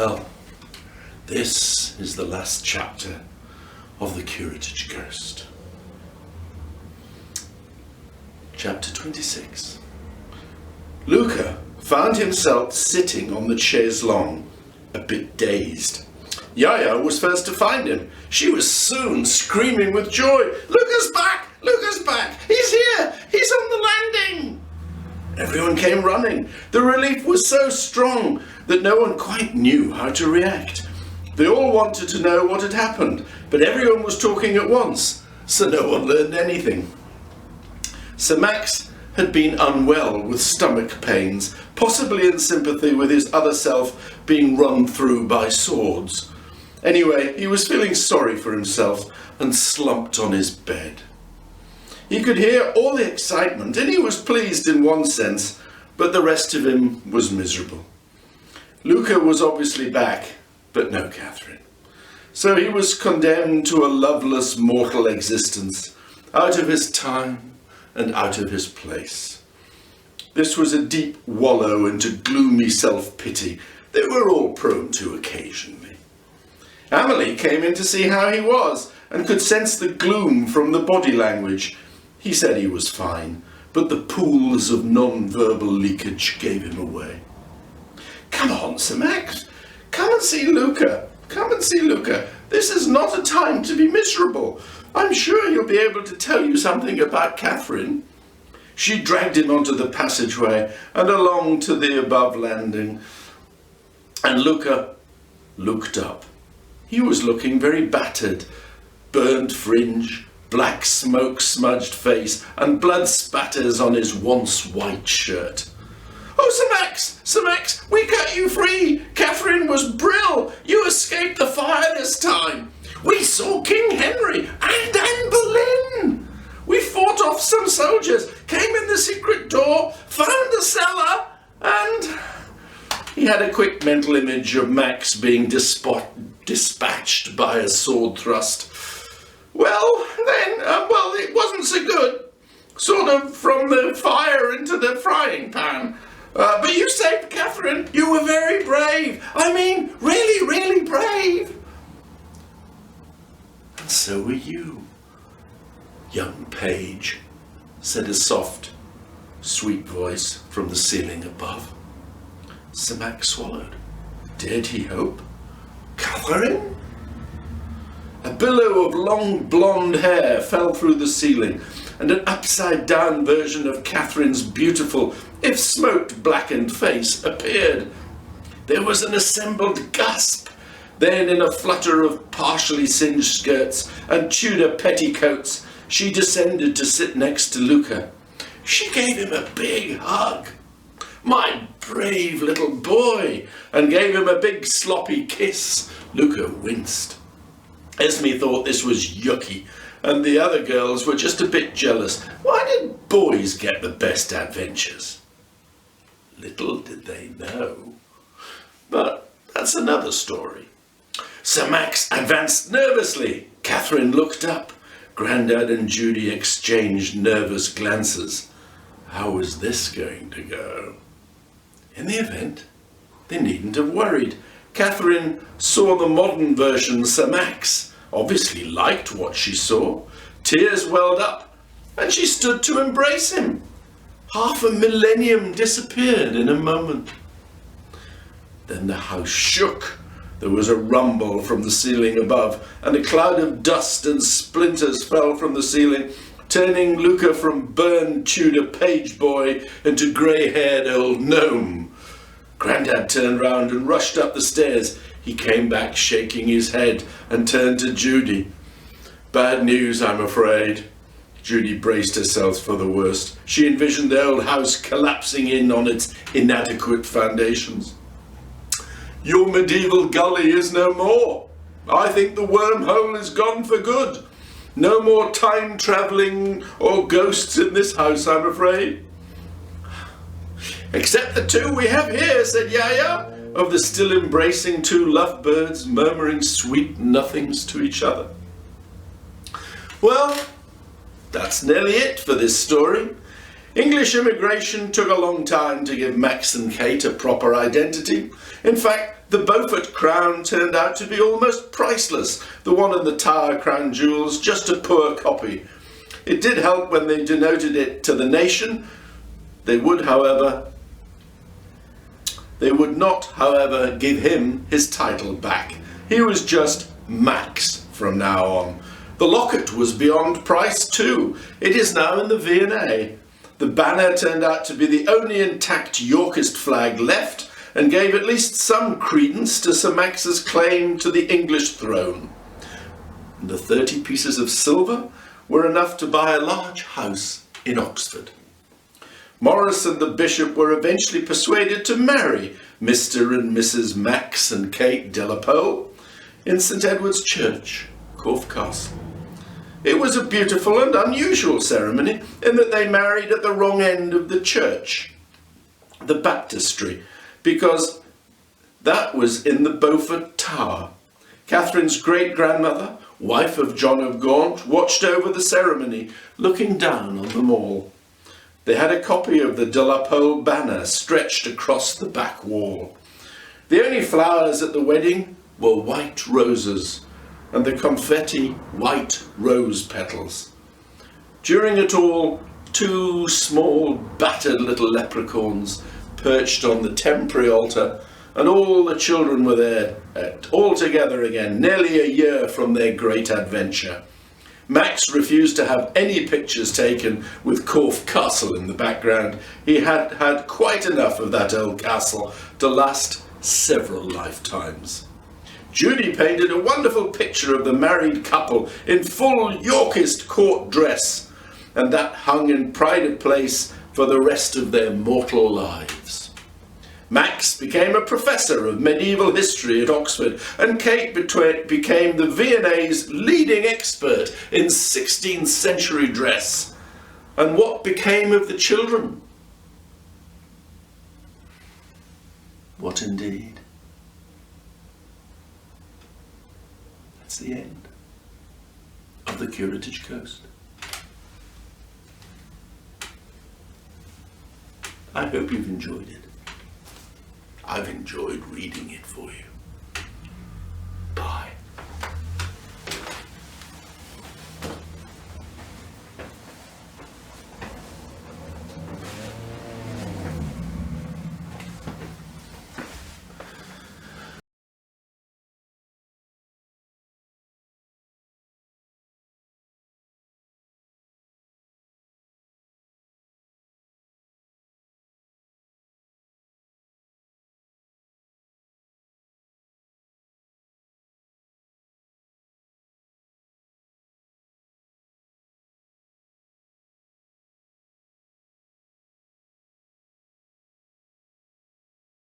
Well, this is the last chapter of the Curatage Ghost. Chapter 26. Luca found himself sitting on the chaise longue, a bit dazed. Yaya was first to find him. She was soon screaming with joy. "Luca's back! Luca's back! He's here! He's on the landing!" Everyone came running. The relief was so strong that no one quite knew how to react. They all wanted to know what had happened, but everyone was talking at once, so no one learned anything. Sir Max had been unwell with stomach pains, possibly in sympathy with his other self being run through by swords. Anyway, he was feeling sorry for himself and slumped on his bed. He could hear all the excitement, and he was pleased in one sense, but the rest of him was miserable. Luca was obviously back, but no Catherine. So he was condemned to a loveless mortal existence, out of his time and out of his place. This was a deep wallow into gloomy self-pity that we're all prone to occasionally. Amelie came in to see how he was, and could sense the gloom from the body language. He said he was fine, but the pools of non-verbal leakage gave him away. "Come on, Sir Max. Come and see Luca. Come and see Luca. This is not a time to be miserable. I'm sure he'll be able to tell you something about Catherine." She dragged him onto the passageway and along to the above landing, and Luca looked up. He was looking very battered, burnt fringe, black smoke-smudged face, and blood spatters on his once white shirt. "Oh, Sir Max, we cut you free. Catherine was brill. You escaped the fire this time. We saw King Henry and Anne Boleyn. We fought off some soldiers, came in the secret door, found the cellar, and..." He had a quick mental image of Max being dispatched by a sword thrust. "Well, then, it wasn't so good. Sort of from the fire into the frying pan. But you saved Catherine. You were very brave. I mean, really, really brave." "And so were you, young page," said a soft, sweet voice from the ceiling above. Sir Max swallowed. Dared he hope? Catherine? A billow of long blonde hair fell through the ceiling, and an upside-down version of Catherine's beautiful, if smoke-blackened face appeared. There was an assembled gasp. Then, in a flutter of partially singed skirts and Tudor petticoats, she descended to sit next to Luca. She gave him a big hug. "My brave little boy," and gave him a big sloppy kiss. Luca winced. Esme thought this was yucky, and the other girls were just a bit jealous. Why did boys get the best adventures? Little did they know. But that's another story. Sir Max advanced nervously. Catherine looked up. Grandad and Judy exchanged nervous glances. How was this going to go? In the event, they needn't have worried. Catherine saw the modern version. Sir Max obviously liked what she saw. Tears welled up, and she stood to embrace him. Half a millennium disappeared in a moment. Then the house shook. There was a rumble from the ceiling above, and a cloud of dust and splinters fell from the ceiling, turning Luca from burned Tudor page boy into grey-haired old gnome. Grandad turned round and rushed up the stairs. He came back shaking his head and turned to Judy. "Bad news, I'm afraid." Judy braced herself for the worst. She envisioned the old house collapsing in on its inadequate foundations. "Your medieval gully is no more. I think the wormhole is gone for good. No more time travelling or ghosts in this house, I'm afraid." "Except the two we have here," said Yaya, of the still embracing two lovebirds murmuring sweet nothings to each other. Well, that's nearly it for this story. English immigration took a long time to give Max and Kate a proper identity. In fact, The Beaufort crown turned out to be almost priceless. The one in the Tower crown jewels, just a poor copy. It did help when they denoted it to the nation. They would not, however, give him his title back. He was just Max from now on. The locket was beyond price too. It is now in the V&A. The banner turned out to be the only intact Yorkist flag left, and gave at least some credence to Sir Max's claim to the English throne. And the 30 pieces of silver were enough to buy a large house in Oxford. Maurice and the bishop were eventually persuaded to marry Mr. and Mrs. Max and Kate de la Pole in St. Edward's Church, Corfe Castle. It was a beautiful and unusual ceremony in that they married at the wrong end of the church, the baptistry, because that was in the Beaufort Tower. Catherine's great-grandmother, wife of John of Gaunt, watched over the ceremony, looking down on them all. They had a copy of the de la Pole banner stretched across the back wall. The only flowers at the wedding were white roses, and the confetti white rose petals. During it all, 2 small, battered little leprechauns perched on the temporary altar, and all the children were there, all together again, nearly a year from their great adventure. Max refused to have any pictures taken with Corfe Castle in the background. He had had quite enough of that old castle to last several lifetimes. Judy painted a wonderful picture of the married couple in full Yorkist court dress, and that hung in pride of place for the rest of their mortal lives. Max became a professor of medieval history at Oxford, and Kate became the V&A's leading expert in 16th century dress. And what became of the children? What indeed? That's the end of the Curatage Coast. I hope you've enjoyed it. I've enjoyed reading it for you.